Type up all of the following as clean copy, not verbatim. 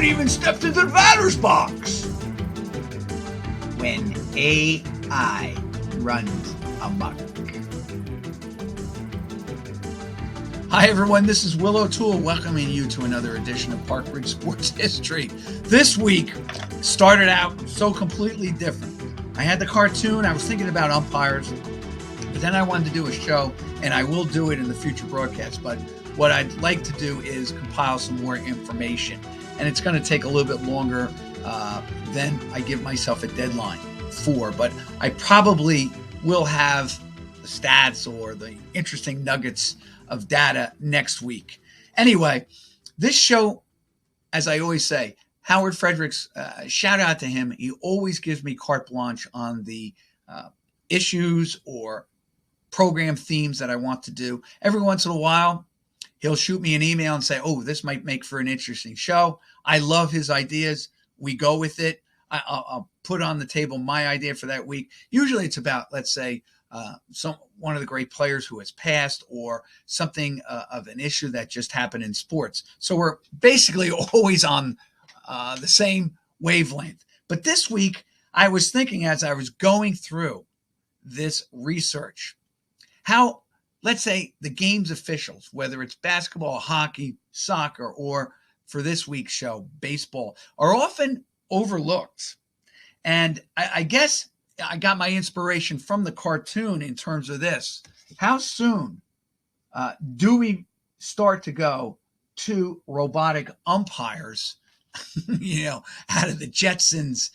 even stepped into the batter's box. When AI runs amok. Hi everyone, this is Will O'Toole welcoming you to another edition of Park Ridge Sports History. This week started out so completely different. I had the cartoon, I was thinking about umpires, but then I wanted to do a show, and I will do it in the future broadcast, but what I'd like to do is compile some more information, and it's going to take a little bit longer than I give myself a deadline for, but I probably will have the stats or the interesting nuggets of data next week. Anyway, this show, as I always say, Howard Fredericks, shout out to him. He always gives me carte blanche on the issues or program themes that I want to do. Every once in a while, he'll shoot me an email and say, oh, this might make for an interesting show. I love his ideas. We go with it. I'll put on the table my idea for that week. Usually it's about, let's say, one of the great players who has passed, or something of an issue that just happened in sports. So we're basically always on the same wavelength. But this week, I was thinking as I was going through this research, how, let's say, the game's officials, whether it's basketball, hockey, soccer, or for this week's show, baseball, are often overlooked. And I guess I got my inspiration from the cartoon in terms of this. How soon do we start to go to robotic umpires, out of the Jetsons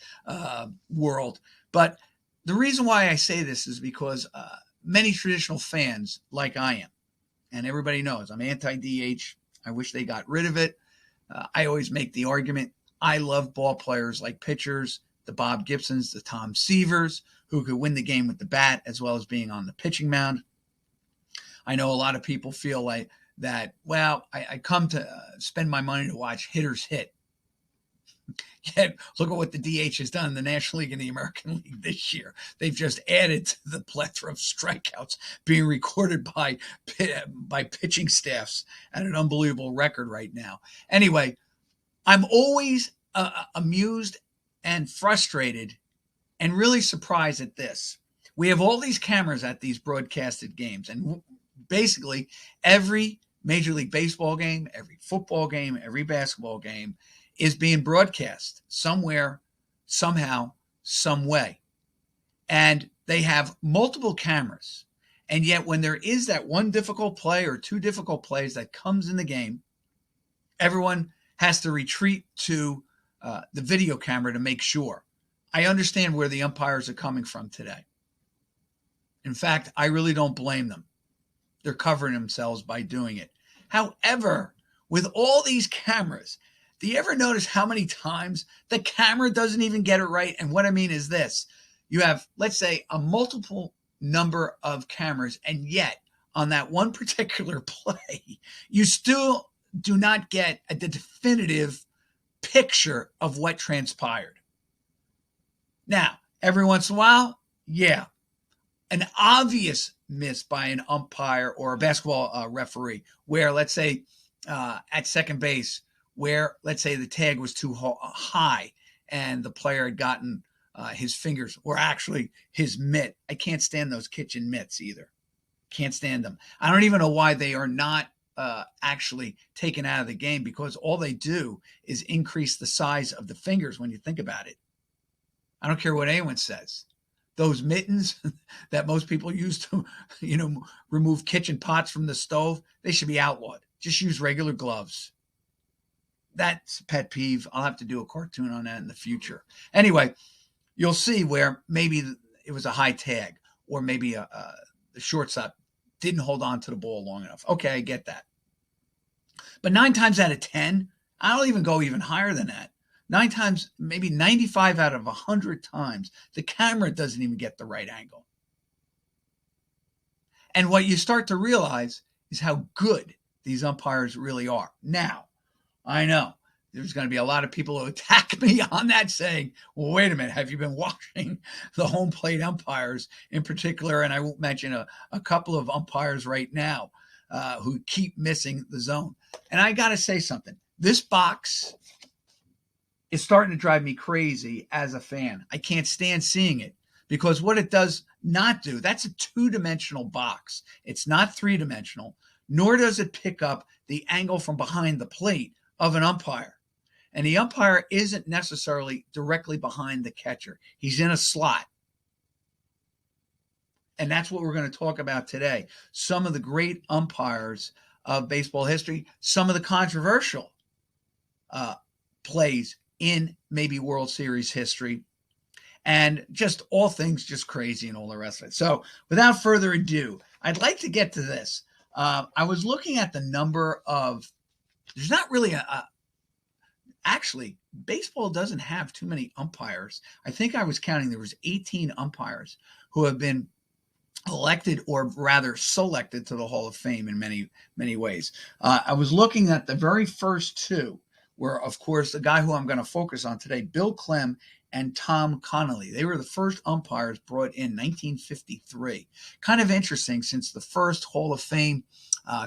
world? But the reason why I say this is because many traditional fans, like I am, and everybody knows I'm anti-DH. I wish they got rid of it. I always make the argument. I love ball players like pitchers, the Bob Gibsons, the Tom Seavers, who could win the game with the bat as well as being on the pitching mound. I know a lot of people feel like that, well, I come to spend my money to watch hitters hit. Yet, look at what the DH has done in the National League and the American League this year. They've just added to the plethora of strikeouts being recorded by pitching staffs at an unbelievable record right now. Anyway, I'm always amused and frustrated and really surprised at this. We have all these cameras at these broadcasted games, and basically every Major League Baseball game, every football game, every basketball game is being broadcast somewhere, somehow, some way. And they have multiple cameras. And yet when there is that one difficult play or two difficult plays that comes in the game, everyone has to retreat to the video camera to make sure. I understand where the umpires are coming from today. In fact, I really don't blame them. They're covering themselves by doing it. However, with all these cameras, do you ever notice how many times the camera doesn't even get it right? And what I mean is this. You have, let's say, a multiple number of cameras, and yet on that one particular play, you still do not get the definitive picture of what transpired. Now, every once in a while, yeah, an obvious miss by an umpire or a basketball referee where, let's say, at second base, where, let's say, the tag was too high and the player had gotten his fingers, or actually his mitt. I can't stand those kitchen mitts either. Can't stand them. I don't even know why they are not actually taken out of the game, because all they do is increase the size of the fingers when you think about it. I don't care what anyone says. Those mittens that most people use to, remove kitchen pots from the stove, they should be outlawed. Just use regular gloves. That's a pet peeve. I'll have to do a cartoon on that in the future. Anyway, you'll see where maybe it was a high tag, or maybe the shortstop didn't hold on to the ball long enough. Okay, I get that. But 9 times out of 10, I don't even go even higher than that. 9 times, maybe 95 out of 100 times, the camera doesn't even get the right angle. And what you start to realize is how good these umpires really are. Now, I know there's going to be a lot of people who attack me on that, saying, well, wait a minute, have you been watching the home plate umpires in particular? And I won't mention a couple of umpires right now who keep missing the zone. And I got to say something. This box is starting to drive me crazy as a fan. I can't stand seeing it because what it does not do, that's a two-dimensional box. It's not three-dimensional, nor does it pick up the angle from behind the plate of an umpire. And the umpire isn't necessarily directly behind the catcher. He's in a slot. And that's what we're going to talk about today. Some of the great umpires of baseball history, some of the controversial plays in maybe World Series history, and just all things just crazy and all the rest of it. So without further ado, I'd like to get to this. I was looking at the number of, there's not really actually, baseball doesn't have too many umpires. I think I was counting, there was 18 umpires who have been elected or rather selected to the Hall of Fame in many, many ways. I was looking at the very first two were, of course, the guy who I'm going to focus on today, Bill Clem and Tom Connolly. They were the first umpires brought in 1953. Kind of interesting since the first Hall of Fame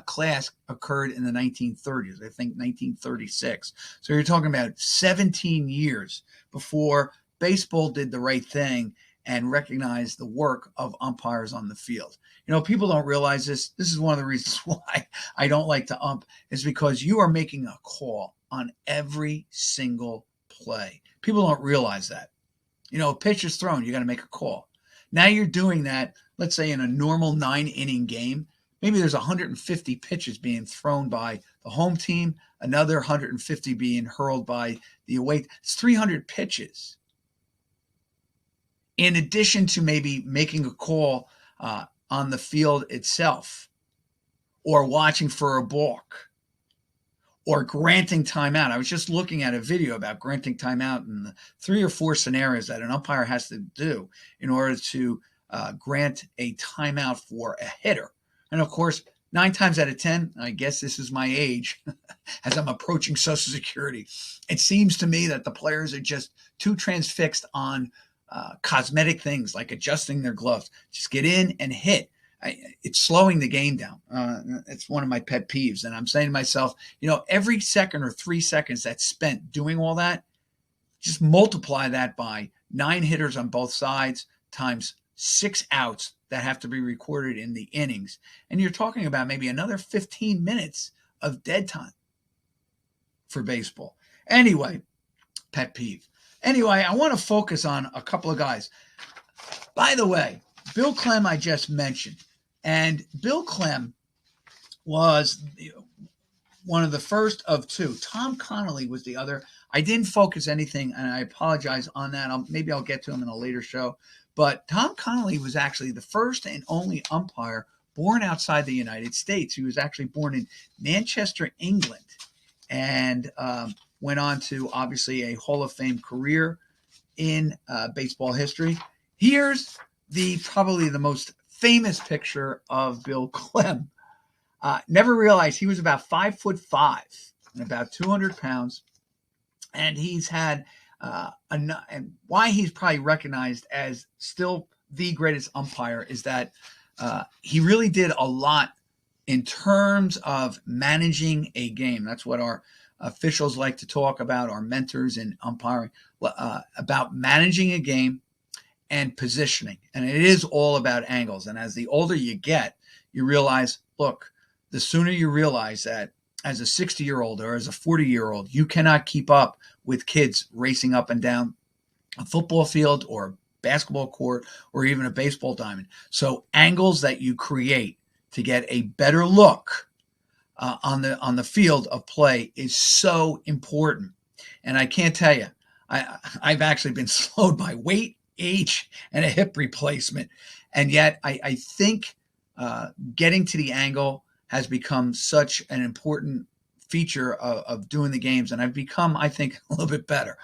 class occurred in the 1930s, I think 1936. So you're talking about 17 years before baseball did the right thing and recognized the work of umpires on the field. You know, people don't realize this. This is one of the reasons why I don't like to ump, is because you are making a call on every single play. People don't realize that. You know, a pitch is thrown, you got to make a call. Now you're doing that, let's say in a normal 9-inning game, maybe there's 150 pitches being thrown by the home team, another 150 being hurled by the away. It's 300 pitches. In addition to maybe making a call on the field itself, or watching for a balk, or granting timeout. I was just looking at a video about granting timeout and the 3 or 4 scenarios that an umpire has to do in order to grant a timeout for a hitter. And of course, 9 times out of 10, I guess this is my age, as I'm approaching Social Security, it seems to me that the players are just too transfixed on cosmetic things like adjusting their gloves. Just get in and hit. It's slowing the game down. It's one of my pet peeves. And I'm saying to myself, you know, every second or 3 seconds that's spent doing all that, just multiply that by 9 hitters on both sides times 6 outs that have to be recorded in the innings. And you're talking about maybe another 15 minutes of dead time for baseball. Anyway, pet peeve. Anyway, I want to focus on a couple of guys. By the way, Bill Clem I just mentioned. And Bill Clem was one of the first of 2. Tom Connolly was the other. I didn't focus anything, and I apologize on that. Maybe I'll get to him in a later show. But Tom Connolly was actually the first and only umpire born outside the United States. He was actually born in Manchester, England, and went on to, obviously, a Hall of Fame career in baseball history. Here's probably the most famous picture of Bill Clem. Never realized he was about 5'5" and about 200 pounds. And he's had, and why he's probably recognized as still the greatest umpire is that he really did a lot in terms of managing a game. That's what our officials like to talk about, our mentors in umpiring, about managing a game and positioning. And it is all about angles. And as the older you get, you realize, look, the sooner you realize that as a 60-year-old or as a 40-year-old, you cannot keep up with kids racing up and down a football field or a basketball court or even a baseball diamond. So angles that you create to get a better look on the field of play is so important. And I can't tell you, I've actually been slowed by weight, age, and a hip replacement. And yet I think getting to the angle has become such an important feature of doing the games. And I've become, I think, a little bit better.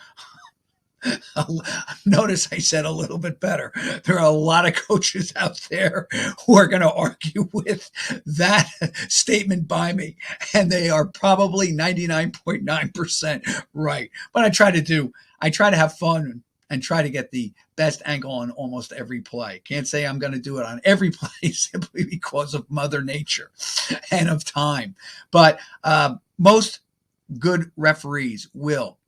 Notice I said a little bit better. There are a lot of coaches out there who are going to argue with that statement by me, and they are probably 99.9% right. But I try to have fun and try to get the best angle on almost every play. Can't say I'm going to do it on every play simply because of Mother Nature and of time. But most good referees will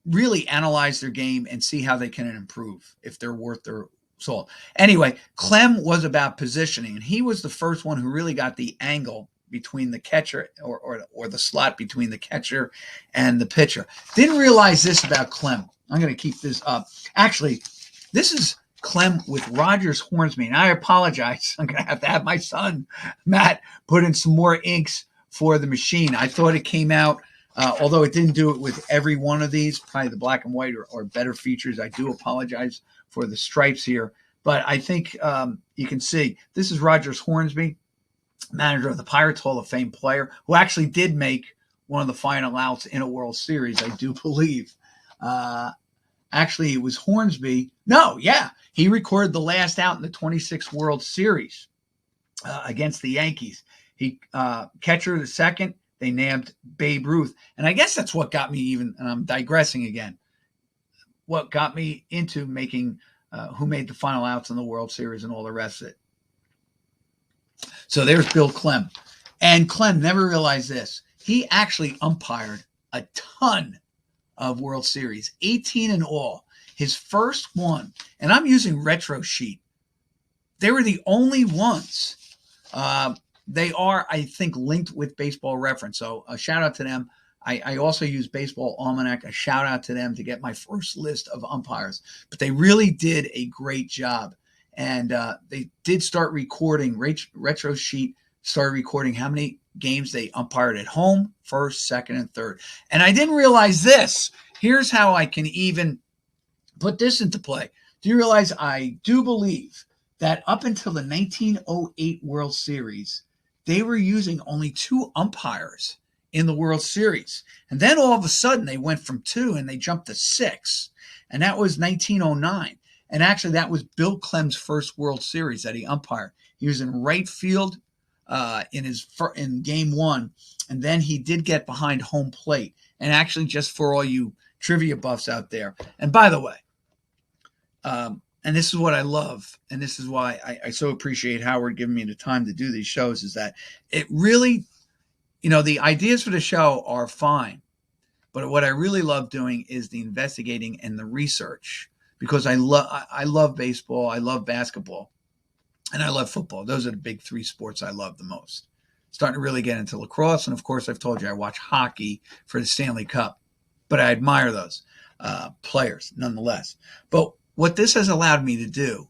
really analyze their game and see how they can improve if they're worth their salt. Anyway, Clem was about positioning, and he was the first one who really got the angle between the catcher or the slot between the catcher and the pitcher. Didn't realize this about Clem. I'm going to keep this up. Actually, this is Clem with Rogers Hornsby, and I apologize. I'm going to have my son, Matt, put in some more inks for the machine. I thought it came out, although it didn't do it with every one of these, probably the black and white or better features. I do apologize for the stripes here, but I think you can see this is Rogers Hornsby, manager of the Pirates, Hall of Fame player, who actually did make one of the final outs in a World Series, I do believe. Actually, it was Hornsby. No, yeah, he recorded the last out in the 26th World Series against the Yankees. He catcher the second, they named Babe Ruth. And I guess that's what got me even, and I'm digressing again, what got me into making who made the final outs in the World Series and all the rest of it. So there's Bill Clem. And Clem never realized this. He actually umpired a ton of World Series, 18 in all. His first one, and I'm using Retro Sheet. They were the only ones. They are, I think, linked with Baseball Reference. So a shout out to them. I also use Baseball Almanac. A shout out to them to get my first list of umpires. But they really did a great job. And they did start recording, Retro Sheet started recording how many games they umpired at home, first, second, and third. And I didn't realize this. Here's how I can even put this into play. Do you realize I do believe that up until the 1908 World Series, they were using only 2 umpires in the World Series. And then all of a sudden they went from 2 and they jumped to 6. And that was 1909. And actually that was Bill Clem's first World Series that he umpired. He was in right field in game 1. And then he did get behind home plate. And actually, just for all you trivia buffs out there. And by the way, and this is what I love, and this is why I so appreciate Howard giving me the time to do these shows, is that it really, the ideas for the show are fine. But what I really love doing is the investigating and the research, because I love baseball, I love basketball, and I love football. Those are the big 3 sports I love the most. Starting to really get into lacrosse, and of course, I've told you I watch hockey for the Stanley Cup, but I admire those players nonetheless. But what this has allowed me to do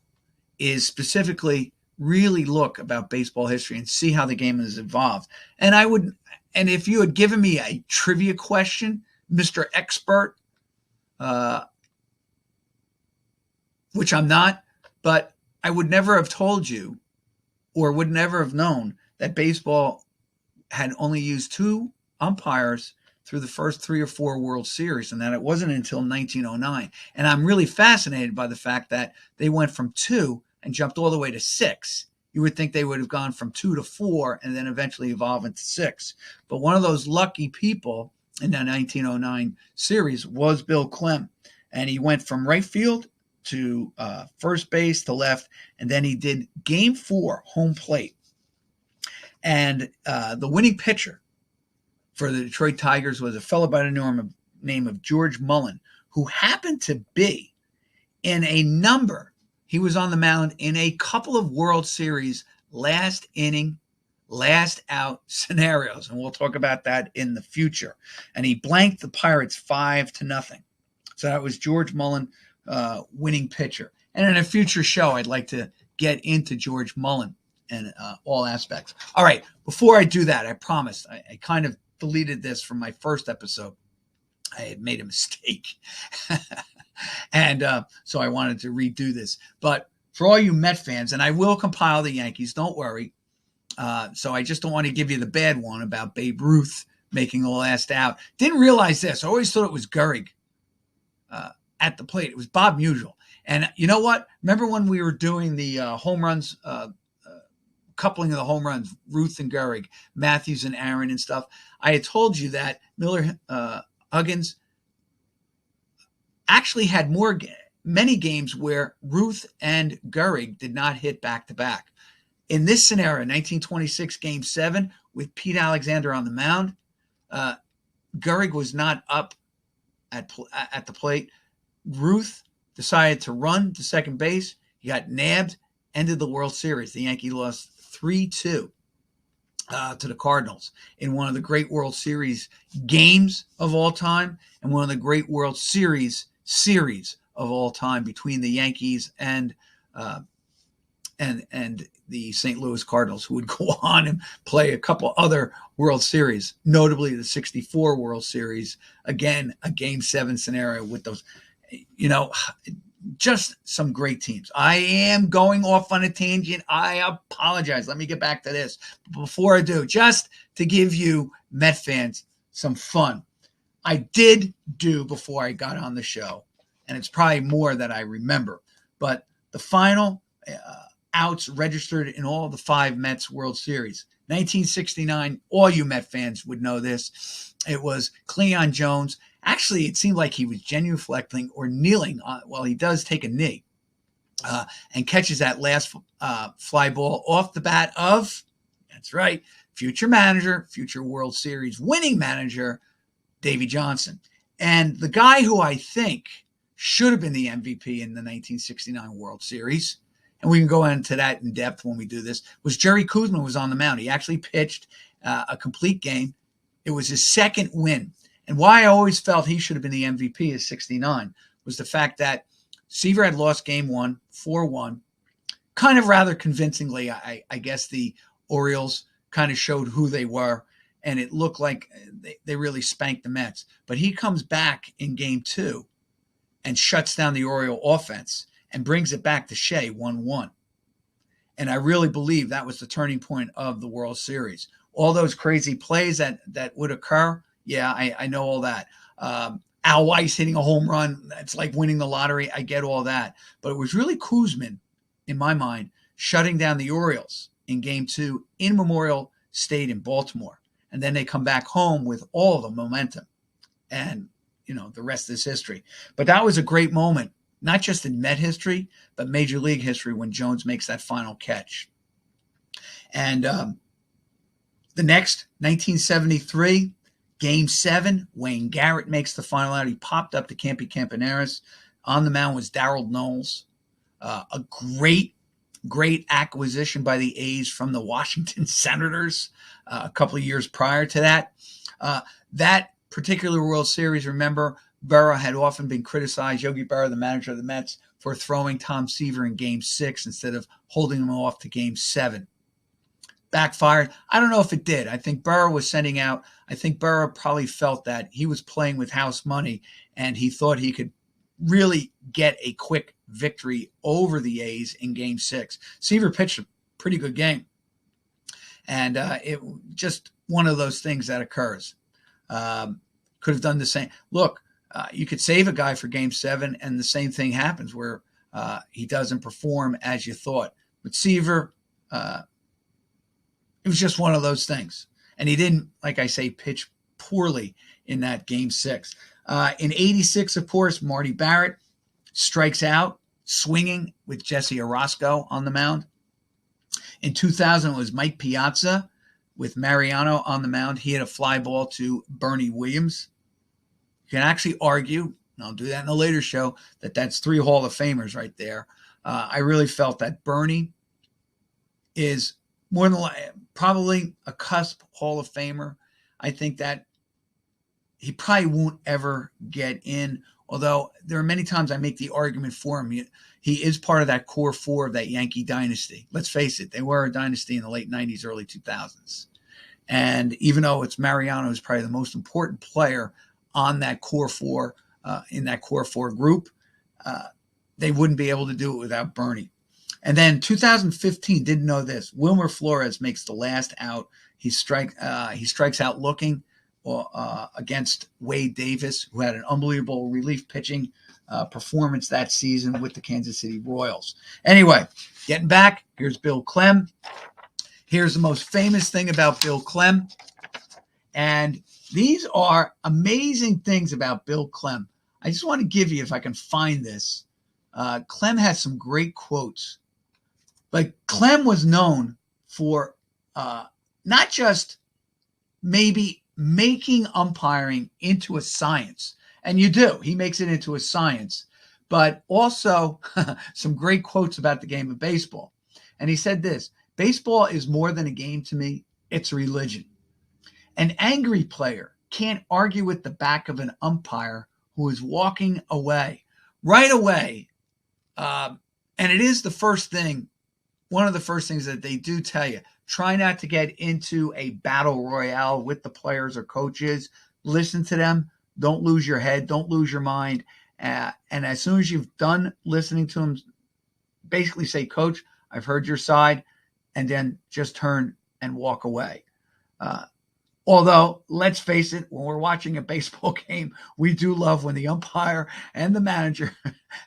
is specifically really look about baseball history and see how the game has evolved. And if you had given me a trivia question, Mr. Expert, which I'm not, but I would never have told you or would never have known that baseball had only used 2 umpires through the first 3 or 4 World Series, and that it wasn't until 1909. And I'm really fascinated by the fact that they went from 2 and jumped all the way to 6. You would think they would have gone from 2 to 4 and then eventually evolve into 6. But one of those lucky people in the 1909 series was Bill Clem. And he went from right field to first base to left, and then he did game 4, home plate. And the winning pitcher for the Detroit Tigers was a fellow by the name of George Mullen, who happened to be in a number. He was on the mound in a couple of World Series last inning, last out scenarios. And we'll talk about that in the future. And he blanked the Pirates 5-0. So that was George Mullen, winning pitcher. And in a future show, I'd like to get into George Mullen and all aspects. All right. Before I do that, I promised I kind of deleted this from my first episode. I had made a mistake. And so I wanted to redo this. But for all you Met fans, and I will compile the Yankees, don't worry. So I just don't want to give you the bad one about Babe Ruth making the last out. Didn't realize this. I always thought it was Gehrig at the plate. It was Bob Musial. And you know what? Remember when we were doing the home runs, coupling of the home runs, Ruth and Gehrig, Matthews and Aaron and stuff? I had told you that Miller Huggins actually had many games where Ruth and Gehrig did not hit back-to-back. In this scenario, 1926 Game 7, with Pete Alexander on the mound, Gehrig was not up at the plate. Ruth decided to run to second base. He got nabbed, ended the World Series. The Yankees lost 3-2 to the Cardinals in one of the great World Series games of all time and one of the great World Series of all time between the Yankees and the St. Louis Cardinals, who would go on and play a couple other World Series, notably the '64 World Series. Again, a Game 7 scenario with those, just some great teams. I am going off on a tangent. I apologize. Let me get back to this. Before I do, just to give you Met fans some fun, I did do before I got on the show, and it's probably more that I remember, but the final outs registered in all the 5 Mets World Series. 1969, all you Met fans would know this. It was Cleon Jones. Actually, it seemed like he was genuflecting or kneeling. He does take a knee and catches that last fly ball off the bat of, that's right, future manager, future World Series winning manager, Davey Johnson. And the guy who I think should have been the MVP in the 1969 World Series, and we can go into that in depth when we do this, was Jerry Koosman was on the mound. He actually pitched a complete game. It was his second win. And why I always felt he should have been the MVP of 69 was the fact that Seaver had lost game 1, 4-1, kind of rather convincingly. I guess the Orioles kind of showed who they were, and it looked like they really spanked the Mets. But he comes back in game 2 and shuts down the Oriole offense and brings it back to Shea 1-1. And I really believe that was the turning point of the World Series. All those crazy plays that would occur, yeah, I know all that. Al Weiss hitting a home run, it's like winning the lottery. I get all that. But it was really Koosman, in my mind, shutting down the Orioles in game 2 in Memorial State in Baltimore. And then they come back home with all the momentum. And, the rest is history. But that was a great moment, not just in Met history, but Major League history when Jones makes that final catch. And the next, 1973, Game 7, Wayne Garrett makes the final out. He popped up to Campy Campaneris. On the mound was Darrell Knowles. A great acquisition by the A's from the Washington Senators a couple of years prior to that. That particular World Series, remember, Berra had often been criticized, Yogi Berra, the manager of the Mets, for throwing Tom Seaver in Game 6 instead of holding him off to Game 7. Backfired. I don't know if it did. I think Berra was sending out. I think Berra probably felt that he was playing with house money and he thought he could really get a quick victory over the A's in Game 6. Seaver pitched a pretty good game. And it just one of those things that occurs. Could have done the same. Look, you could save a guy for Game 7 and the same thing happens where he doesn't perform as you thought. But Seaver, it was just one of those things. And he didn't, like I say, pitch poorly in that Game 6. In 86, of course, Marty Barrett strikes out, swinging with Jesse Orosco on the mound. In 2000, it was Mike Piazza with Mariano on the mound. He hit a fly ball to Bernie Williams. You can actually argue, and I'll do that in a later show, that that's 3 Hall of Famers right there. I really felt that Bernie is more than probably a cusp Hall of Famer. I think that he probably won't ever get in, although there are many times I make the argument for him. He is part of that core 4 of that Yankee dynasty. Let's face it, they were a dynasty in the late 90s, early 2000s. And even though it's Mariano who's probably the most important player on that core 4, in that core 4 group, they wouldn't be able to do it without Bernie. And then 2015, didn't know this, Wilmer Flores makes the last out. He strikes out looking against Wade Davis, who had an unbelievable relief pitching performance that season with the Kansas City Royals. Anyway, getting back, here's Bill Clem. Here's the most famous thing about Bill Clem. And these are amazing things about Bill Clem. I just want to give you, if I can find this, Clem has some great quotes. But Clem was known for not just maybe making umpiring into a science, And you do. He makes it into a science. But also some great quotes about the game of baseball. And he said this: baseball is more than a game to me, it's a religion. An angry player can't argue with the back of an umpire who is walking away right away. And it is the first thing, one of the first things that they do tell you. Try not to get into a battle royale with the players or coaches. Listen to them. Don't lose your head. Don't lose your mind. And as soon as you've done listening to them, basically say, Coach, I've heard your side, and then just turn and walk away. Although, let's face it, when we're watching a baseball game, we do love when the umpire and the manager,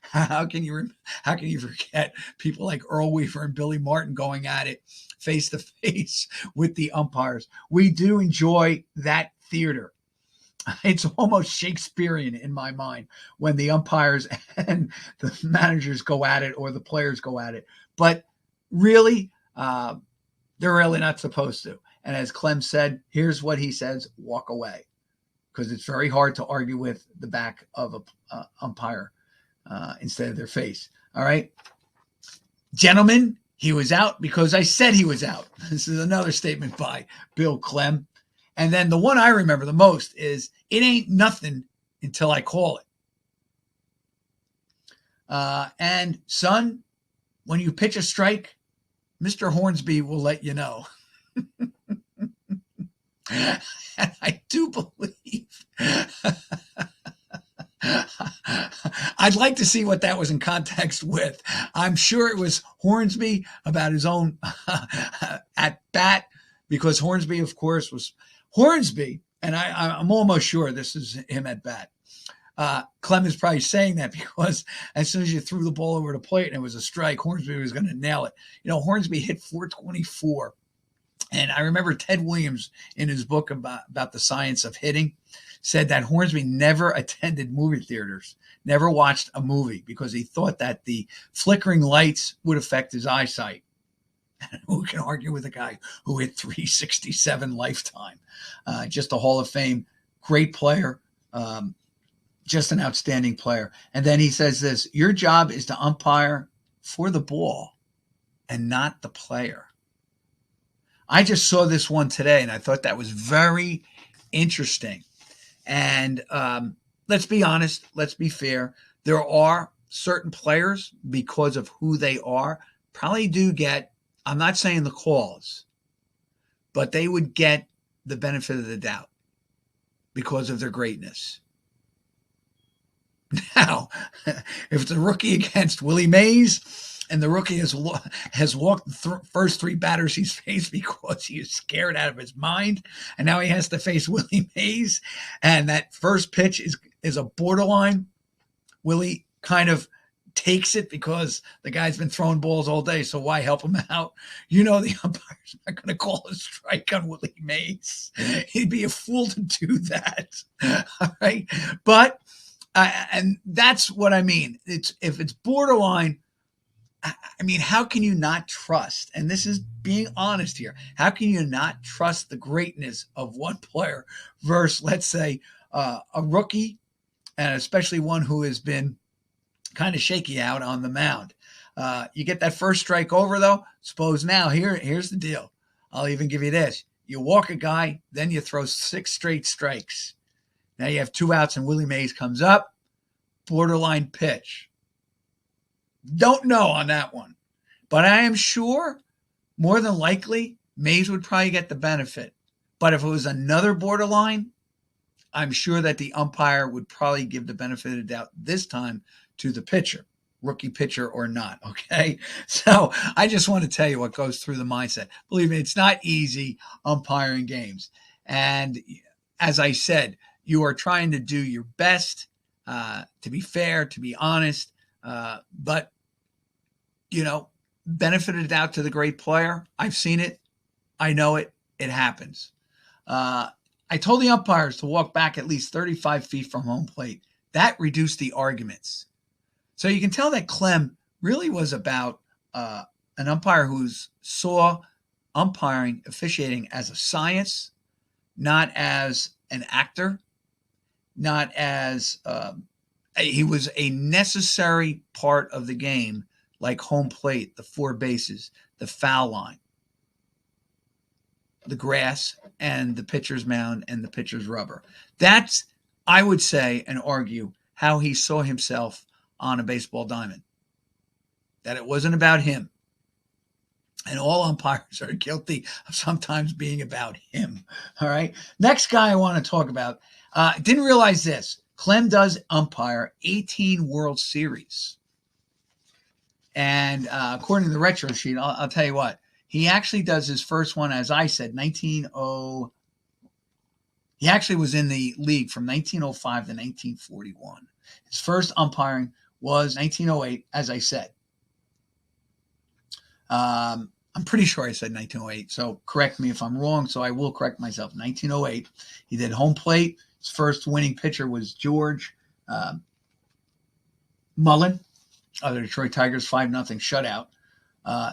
how can you forget people like Earl Weaver and Billy Martin going at it face to face with the umpires? We do enjoy that theater. It's almost Shakespearean in my mind when the umpires and the managers go at it or the players go at it. But really, they're really not supposed to. And as Clem said, here's what he says: walk away, because it's very hard to argue with the back of a umpire instead of their face. All right, gentlemen, he was out because I said he was out. This is another statement by Bill Clem. And then the one I remember the most is, it ain't nothing until I call it. And son, when you pitch a strike, Mr. Hornsby will let you know. And I do believe I'd like to see what that was in context with. I'm sure it was Hornsby about his own at bat, because Hornsby, of course, was Hornsby, and I'm almost sure this is him at bat. Clem is probably saying that because as soon as you threw the ball over the plate and it was a strike, Hornsby was going to nail it. You know, Hornsby hit 424. And I remember Ted Williams, in his book about the science of hitting, said that Hornsby never attended movie theaters, never watched a movie, because he thought that the flickering lights would affect his eyesight. Who can argue with a guy who hit 367 lifetime? Just a Hall of Fame, great player, just an outstanding player. And then he says this: your job is to umpire for the ball and not the player. I just saw this one today, and I thought that was very interesting. And let's be honest, let's be fair. There are certain players, because of who they are, probably do get, I'm not saying the calls, but they would get the benefit of the doubt because of their greatness. Now, if it's a rookie against Willie Mays, and the rookie has walked the first three batters he's faced because he is scared out of his mind, and now he has to face Willie Mays, and that first pitch is a borderline. Willie kind of takes it because the guy's been throwing balls all day, so why help him out? You know the umpire's not going to call a strike on Willie Mays. He'd be a fool to do that. All right, but and that's what I mean. If it's borderline, I mean, how can you not trust? And this is being honest here. How can you not trust the greatness of one player versus, let's say, a rookie, and especially one who has been kind of shaky out on the mound? You get that first strike over, though. Suppose now, here's the deal. I'll even give you this. You walk a guy, then you throw 6 straight strikes. Now you have 2 outs, and Willie Mays comes up. Borderline pitch. Don't know on that one. But I am sure, more than likely, Mays would probably get the benefit. But if it was another borderline, I'm sure that the umpire would probably give the benefit of the doubt this time to the pitcher, rookie pitcher or not, okay? So I just want to tell you what goes through the mindset. Believe me, it's not easy umpiring games. And as I said, you are trying to do your best to be fair, to be honest, but you know, benefit of the doubt to the great player. I've seen it. I know it. It happens. I told the umpires to walk back at least 35 feet from home plate. That reduced the arguments. So you can tell that Clem really was about an umpire who saw umpiring, officiating as a science, not as an actor, not as he was a necessary part of the game, like home plate, the four bases, the foul line, the grass, and the pitcher's mound and the pitcher's rubber. That's, I would say and argue, how he saw himself on a baseball diamond. That it wasn't about him. And all umpires are guilty of sometimes being about him. All right. Next guy I want to talk about. Didn't realize this. Clem does umpire 18 World Series. And according to the retro sheet, I'll tell you what. He actually does his first one, as I said, 1900. He actually was in the league from 1905 to 1941. His first umpiring was 1908, as I said. I'm pretty sure I said 1908, so correct me if I'm wrong, so I will correct myself. 1908, he did home plate. His first winning pitcher was George Mullen of the Detroit Tigers, 5-0 shutout.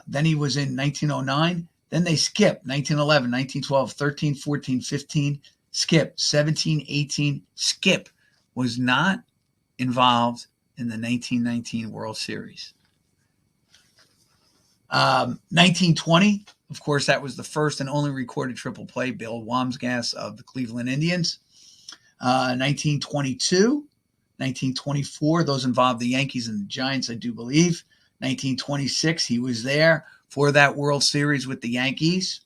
Then he was in 1909. Then they skipped 1911, 1912, 13, 14, 15, skip 17, 18. Skip was not involved in the 1919 World Series. 1920, of course, that was the first and only recorded triple play, Bill Wamsgas of the Cleveland Indians. 1922, 1924, those involved the Yankees and the Giants, I do believe. 1926, he was there for that World Series with the Yankees.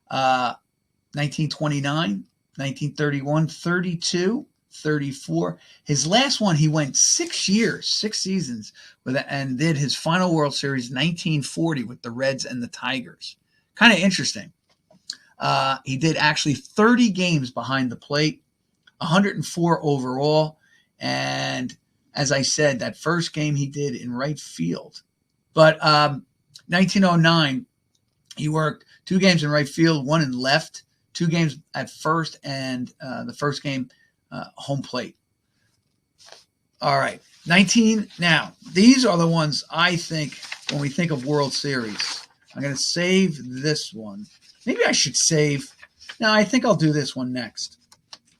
1929, 1931, 32, 34. His last one, he went 6 years, 6 seasons, and did his final World Series 1940 with the Reds and the Tigers. Kind of interesting. He did actually 30 games behind the plate, 104 overall, and as I said, that first game he did in right field. But 1909, he worked 2 games in right field, 1 in left, 2 games at first, and the first game home plate. All right. Now, these are the ones I think when we think of World Series. I'm going to save this one. Maybe I should save. No, I think I'll do this one next.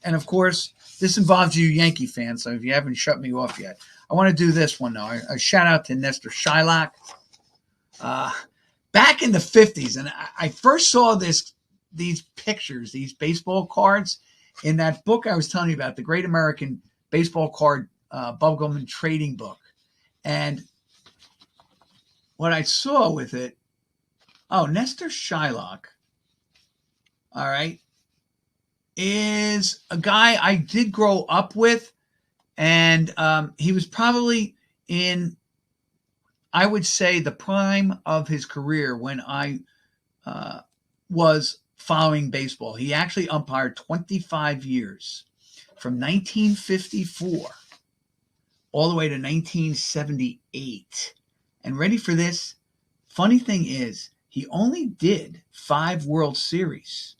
And, of course, this involves you Yankee fans, so if you haven't shut me off yet. I want to do this one, though. A shout-out to Nestor Shylock. Back in the 50s, and I first saw these pictures, these baseball cards, in that book I was telling you about, the Great American Baseball Card Bubblegum and Trading Book. And what I saw with it, Nestor Shylock, all right, is a guy I did grow up with. And he was probably in, I would say, the prime of his career when I was following baseball. He actually umpired 25 years, from 1954 all the way to 1978. And ready for this? Funny thing is, he only did 5 World Series.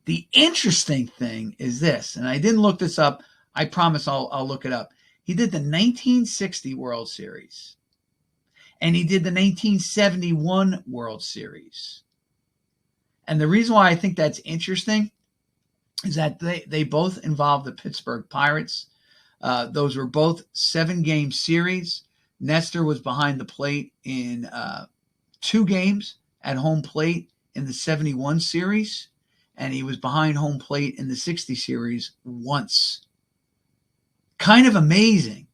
The interesting thing is this, and I didn't look this up. I promise I'll look it up. He did the 1960 World Series. And he did the 1971 World Series. And the reason why I think that's interesting is that they both involve the Pittsburgh Pirates. Those were both 7-game series. Nestor was behind the plate in 2 games at home plate in the 71 series. And he was behind home plate in the 60 series once. Kind of amazing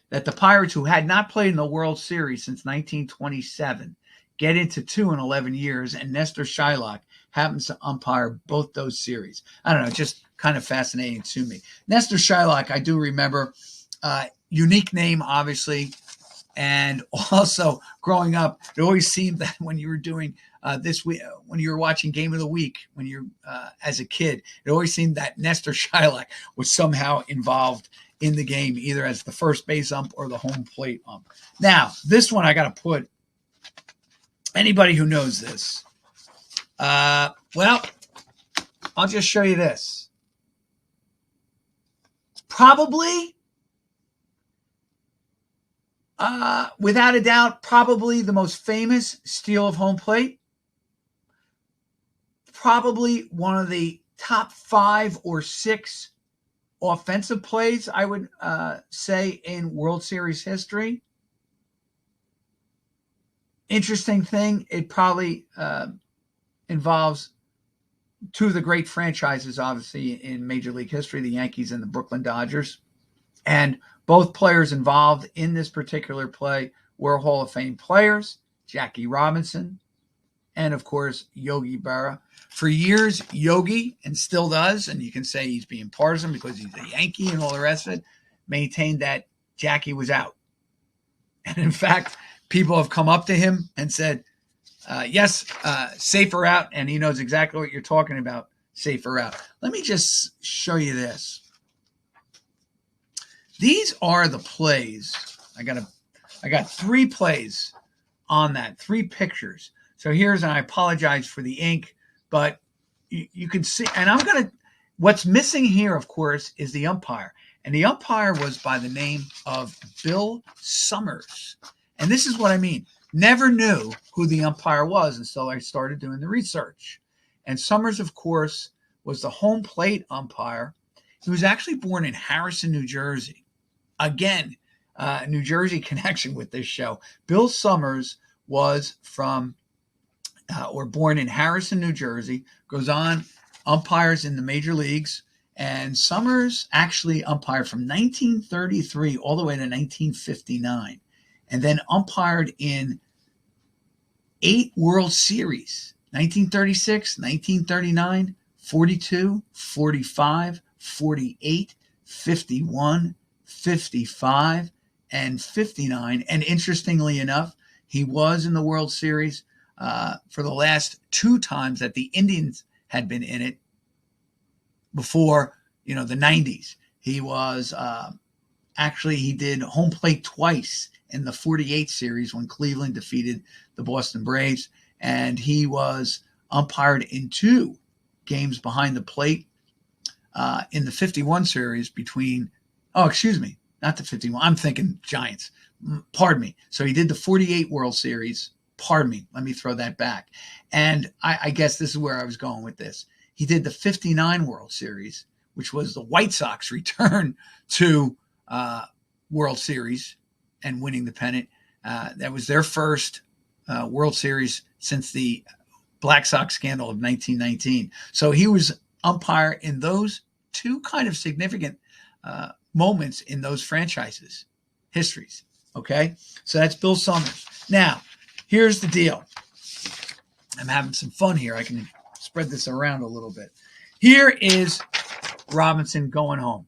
that the Pirates, who had not played in the World Series since 1927, get into 2 in 11 years, and Nestor Shylock happens to umpire both those series. I don't know, just kind of fascinating to me. Nestor Shylock, I do remember, unique name, obviously, and also growing up, it always seemed that when you were doing this week, when you were watching Game of the Week, when you're as a kid, it always seemed that Nestor Shylock was somehow involved in the game, either as the first base ump or the home plate ump. Now, this one I got to put anybody who knows this. Well, I'll just show you this. Probably, without a doubt, probably the most famous steal of home plate. Probably one of the top 5 or 6 offensive plays, I would say, in World Series history. Interesting thing, it probably involves two of the great franchises, obviously, in Major League history, the Yankees and the Brooklyn Dodgers. And both players involved in this particular play were Hall of Fame players, Jackie Robinson and, of course, Yogi Berra. For years, Yogi, and still does, and you can say he's being partisan because he's a Yankee and all the rest of it, maintained that Jackie was out. And in fact, people have come up to him and said, yes, safer out, and he knows exactly what you're talking about, safer out. Let me just show you this. These are the plays. I got 3 plays on that, 3 pictures. So here's, and I apologize for the ink, but you can see, and what's missing here, of course, is the umpire. And the umpire was by the name of Bill Summers. And this is what I mean. Never knew who the umpire was until I started doing the research. And Summers, of course, was the home plate umpire. He was actually born in Harrison, New Jersey. Again, New Jersey connection with this show. Bill Summers was born in Harrison, New Jersey, goes on, umpires in the major leagues. And Summers actually umpired from 1933 all the way to 1959. And then umpired in 8 World Series, 1936, 1939, 42, 45, 48, 51, 55, and 59. And interestingly enough, he was in the World Series for the last 2 times that the Indians had been in it before, the 90s. He was he did home plate twice in the 48 series when Cleveland defeated the Boston Braves. And he was umpired in 2 games behind the plate in the 51 series not the 51. I'm thinking Giants. Pardon me. So he did the 48 World Series. Pardon me. Let me throw that back. And I guess this is where I was going with this. He did the 59 World Series, which was the White Sox return to World Series and winning the pennant. That was their first World Series since the Black Sox scandal of 1919. So he was umpire in those 2 kind of significant moments in those franchises' histories. Okay, so that's Bill Summers. Now, here's the deal. I'm having some fun here. I can spread this around a little bit. Here is Robinson going home.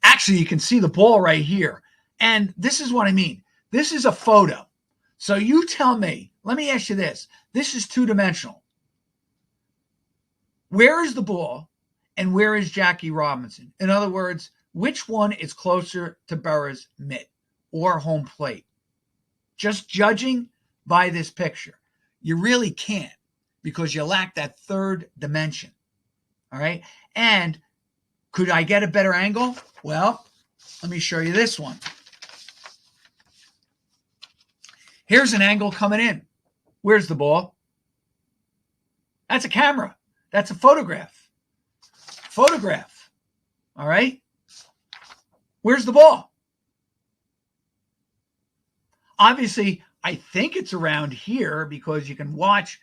Actually, you can see the ball right here. And this is what I mean. This is a photo. So you tell me, let me ask you this. This is 2-dimensional. Where is the ball and where is Jackie Robinson? In other words, which one is closer to Berra's mitt or home plate? Just judging by this picture, you really can't because you lack that 3rd dimension. All right. And could I get a better angle? Well, let me show you this one. Here's an angle coming in. Where's the ball? That's a camera. That's a photograph. All right. Where's the ball? Obviously, I think it's around here because you can watch,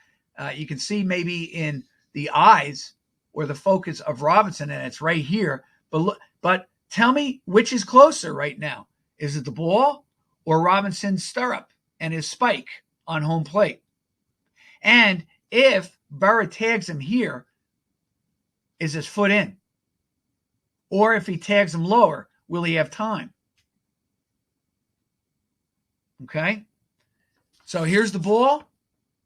you can see maybe in the eyes or the focus of Robinson, and it's right here. But tell me which is closer right now. Is it the ball or Robinson's stirrup and his spike on home plate? And if Berra tags him here, is his foot in? Or if he tags him lower, will he have time? Okay. So here's the ball.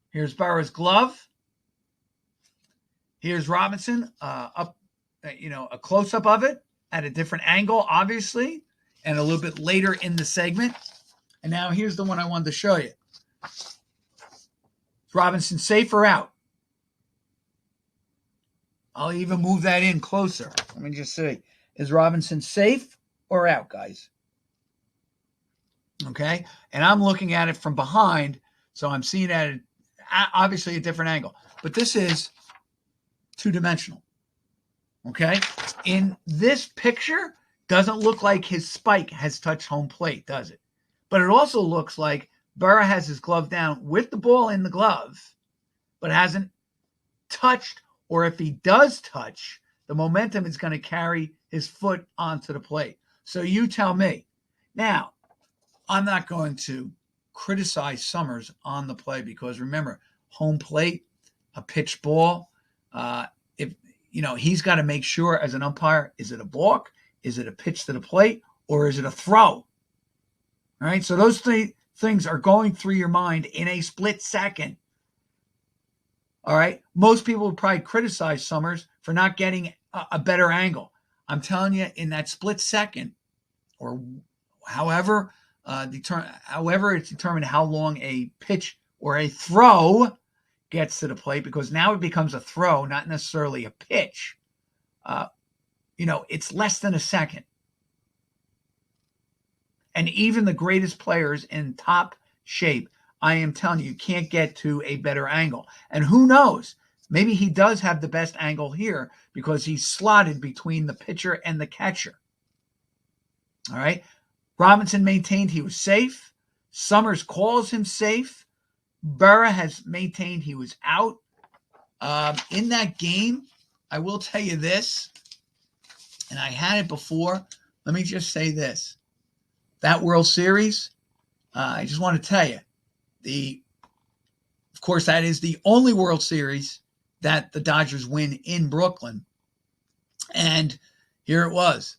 Here's Berra's glove. Here's Robinson up, a close-up of it at a different angle, obviously, and a little bit later in the segment. And now here's the one I wanted to show you. Is Robinson safe or out? I'll even move that in closer. Let me just see. Is Robinson safe or out, guys? Okay. And I'm looking at it from behind, so I'm seeing at obviously a different angle. But this is 2-dimensional. Okay? In this picture, doesn't look like his spike has touched home plate, does it? But it also looks like Burra has his glove down with the ball in the glove, but hasn't touched, or if he does touch, the momentum is going to carry his foot onto the plate. So you tell me. Now, I'm not going to criticize Summers on the play because remember, home plate, a pitch ball, if he's got to make sure as an umpire, is it a balk, is it a pitch to the plate, or is it a throw? All right, so those three things are going through your mind in a split second. All right, most people would probably criticize Summers for not getting a better angle. I'm telling you, in that split second, or however it's determined how long a pitch or a throw gets to the plate, because now it becomes a throw, not necessarily a pitch. It's less than a second. And even the greatest players in top shape, I am telling you, can't get to a better angle. And who knows? Maybe he does have the best angle here because he's slotted between the pitcher and the catcher. All right. Robinson maintained he was safe. Summers calls him safe. Burra has maintained he was out. In that game, I will tell you this, and I had it before. Let me just say this. That World Series, I just want to tell you, of course, that is the only World Series that the Dodgers win in Brooklyn. And here it was.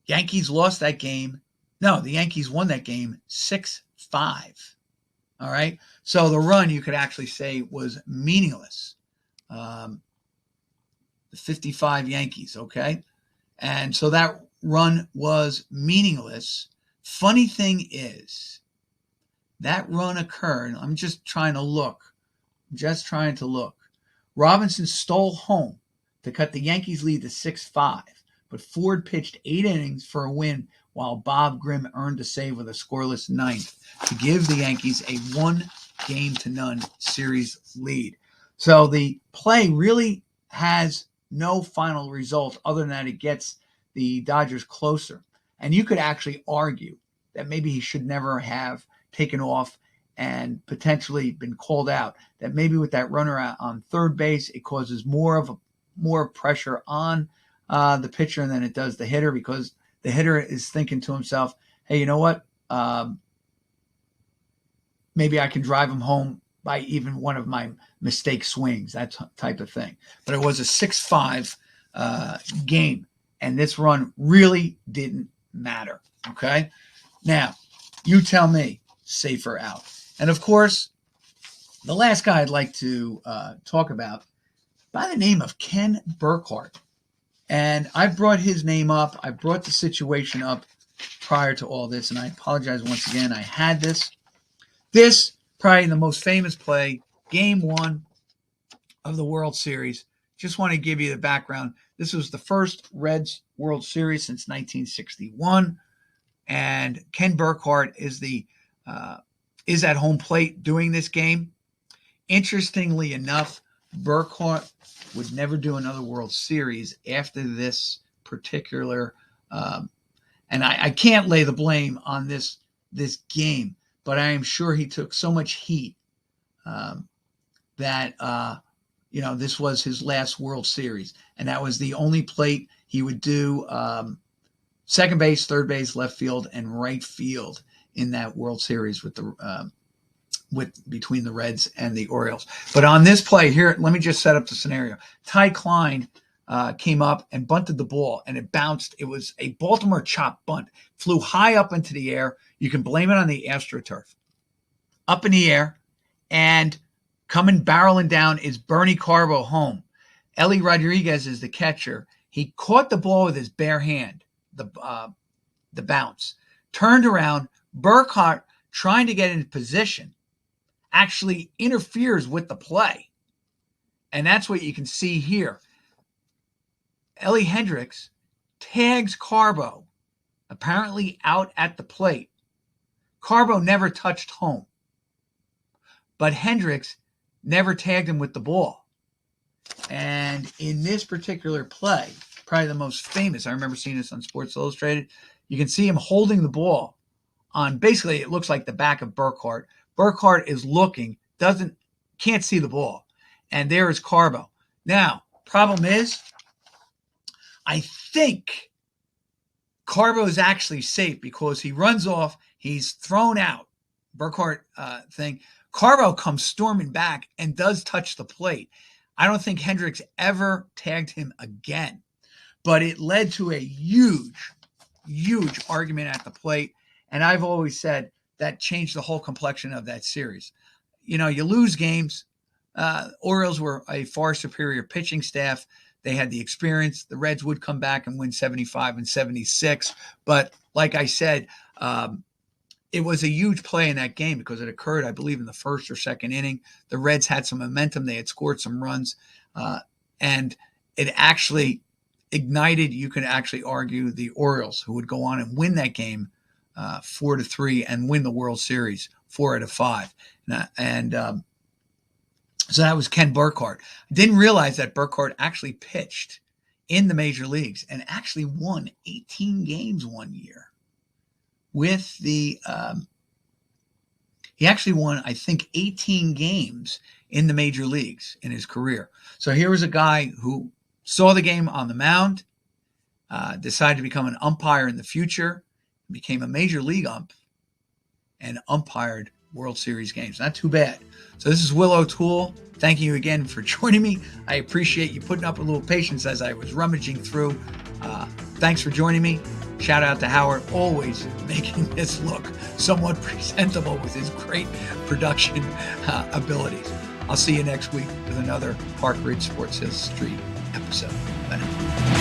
Yankees lost that game. No, the Yankees won that game 6-5. All right. So the run, you could actually say, was meaningless. The 55 Yankees. Okay. And so that run was meaningless. Funny thing is, that run occurred. I'm just trying to look. Robinson stole home to cut the Yankees' lead to 6-5. But Ford pitched 8 innings for a win, while Bob Grimm earned a save with a scoreless ninth to give the Yankees a 1-0 series lead. So the play really has no final result other than that it gets the Dodgers closer. And you could actually argue that maybe he should never have taken off and potentially been called out. That maybe with that runner out on third base, it causes more pressure on the pitcher than it does the hitter, because the hitter is thinking to himself, hey, you know what? Maybe I can drive him home by even one of my mistake swings, that type of thing. But it was a 6-5 game, and this run really didn't matter, okay? Now, you tell me, safe or out. And, of course, the last guy I'd like to talk about, by the name of Ken Burkhart. And I brought his name up. I brought the situation up prior to all this, and I apologize once again. I had this. This, probably the most famous play, Game 1 of the World Series. Just want to give you the background. This was the first Reds World Series since 1961, and Ken Burkhart is at home plate doing this game. Interestingly enough, Burkhart would never do another World Series after this particular, and I can't lay the blame on this game, but I am sure he took so much heat that this was his last World Series, and that was the only plate he would do second base, third base, left field, and right field in that World Series between the Reds and the Orioles. But on this play here, let me just set up the scenario. Ty Klein came up and bunted the ball, and it bounced. It was a Baltimore chop bunt. Flew high up into the air. You can blame it on the AstroTurf. Up in the air, and coming barreling down is Bernie Carbo home. Ellie Rodriguez is the catcher. He caught the ball with his bare hand, the bounce. Turned around. Burkhart, trying to get in position, actually interferes with the play. And that's what you can see here. Ellie Hendricks tags Carbo, apparently out at the plate. Carbo never touched home, but Hendricks never tagged him with the ball. And in this particular play, probably the most famous, I remember seeing this on Sports Illustrated, you can see him holding the ball on, basically it looks like the back of Burkhart. Burkhart is looking, can't see the ball. And there is Carbo. Now, problem is, I think Carbo is actually safe because he runs off, he's thrown out. Burkhart thing. Carbo comes storming back and does touch the plate. I don't think Hendricks ever tagged him again, but it led to a huge argument at the plate. And I've always said that changed the whole complexion of that series. You know, you lose games. Orioles were a far superior pitching staff. They had the experience. The Reds would come back and win 75 and 76. But like I said, it was a huge play in that game because it occurred, I believe, in the first or second inning. The Reds had some momentum. They had scored some runs. And it actually ignited, you could actually argue, the Orioles, who would go on and win that game 4-3 and win the World Series 4-5. So that was Ken Burkhart. I didn't realize that Burkhart actually pitched in the major leagues and actually won 18 games one year with the he actually won, I think, 18 games in the major leagues in his career. So here was a guy who saw the game on the mound, decided to become an umpire in the future, became a major league ump, and umpired World Series games. Not too bad. So this is Will O'Toole. Thank you again for joining me. I appreciate you putting up a little patience as I was rummaging through. Thanks for joining me. Shout out to Howard, always making this look somewhat presentable with his great production abilities. I'll see you next week with another Park Ridge Sports History episode. Bye now.